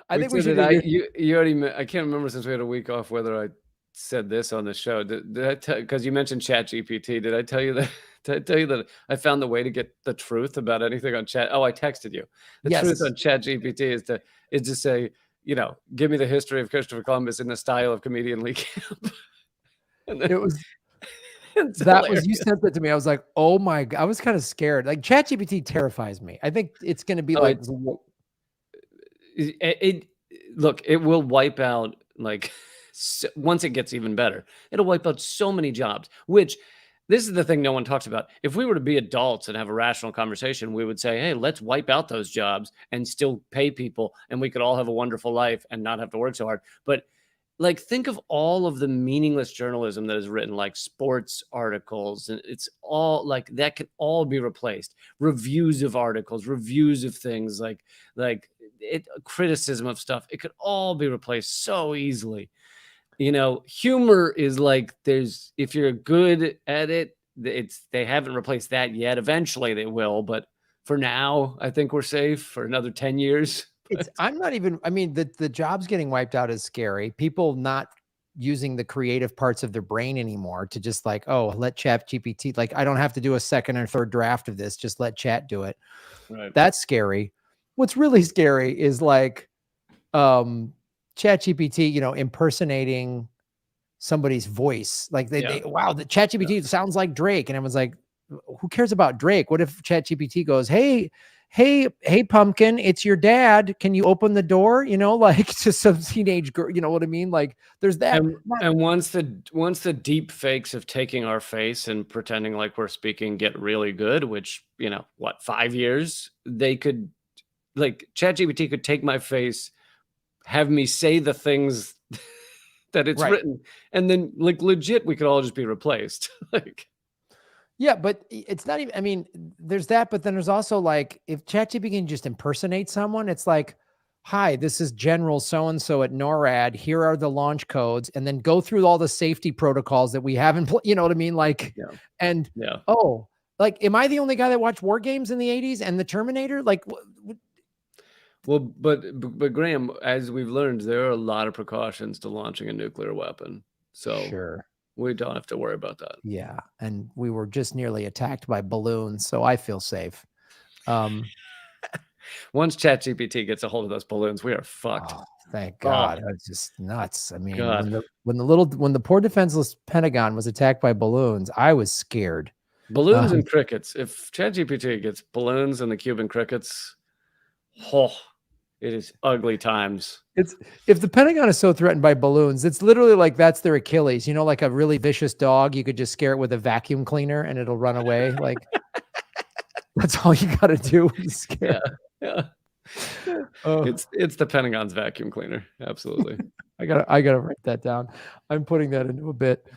I think we should do you already I can't remember since we had a week off whether I said this on the show. Did I tell, because you mentioned ChatGPT, did I tell you that did I tell you that I found the way to get the truth about anything on Chat? Oh, I texted you. The truth Yes. on ChatGPT is to say, give me the history of Christopher Columbus in the style of comedian Lee Camp. And then, It was it's that was hilarious. you sent that to me. I was like, oh my God. I was kind of scared. Like ChatGPT terrifies me. I think it's going to be like look, it will wipe out once it gets even better, it'll wipe out so many jobs, which this is the thing no one talks about. If we were to be adults and have a rational conversation, we would say, hey, let's wipe out those jobs and still pay people, and we could all have a wonderful life and not have to work so hard. But think of all of the meaningless journalism that is written, like sports articles, and it's all that can all be replaced. Reviews of articles, reviews of things, criticism of stuff. It could all be replaced so easily. Humor is if you're good at it, they haven't replaced that yet. Eventually they will, but for now, I think we're safe for another 10 years. The jobs getting wiped out is scary. People not using the creative parts of their brain anymore to just let ChatGPT, I don't have to do a second or third draft of this. Just let chat do it. Right. That's scary. What's really scary is ChatGPT, impersonating somebody's voice. Wow, the ChatGPT sounds like Drake. And I was like, who cares about Drake? What if ChatGPT goes, hey, pumpkin, it's your dad. Can you open the door? To some teenage girl, you know what I mean? There's that. And once the deep fakes of taking our face and pretending like we're speaking get really good, which, 5 years, they could, ChatGPT could take my face, have me say the things that it's written, and then legit, we could all just be replaced. Yeah, but it's not even, there's that, but then there's also if ChatGPT can just impersonate someone, it's hi, this is General so-and-so at NORAD. Here are the launch codes, and then go through all the safety protocols that we have in place. You know what I mean? Am I the only guy that watched war games in the 80s and the Terminator? Well, but Graham, as we've learned, there are a lot of precautions to launching a nuclear weapon. So sure, we don't have to worry about that. Yeah. And we were just nearly attacked by balloons, so I feel safe. Once ChatGPT gets a hold of those balloons, we are fucked. Oh, thank God. That's just nuts. When the poor defenseless Pentagon was attacked by balloons, I was scared. Balloons and crickets. If ChatGPT gets balloons and the Cuban crickets, it is ugly times. If the Pentagon is so threatened by balloons, it's literally that's their Achilles. Like a really vicious dog, you could just scare it with a vacuum cleaner and it'll run away. That's all you got to do is scare. Yeah. It's the Pentagon's vacuum cleaner. Absolutely. I gotta write that down. I'm putting that into a bit.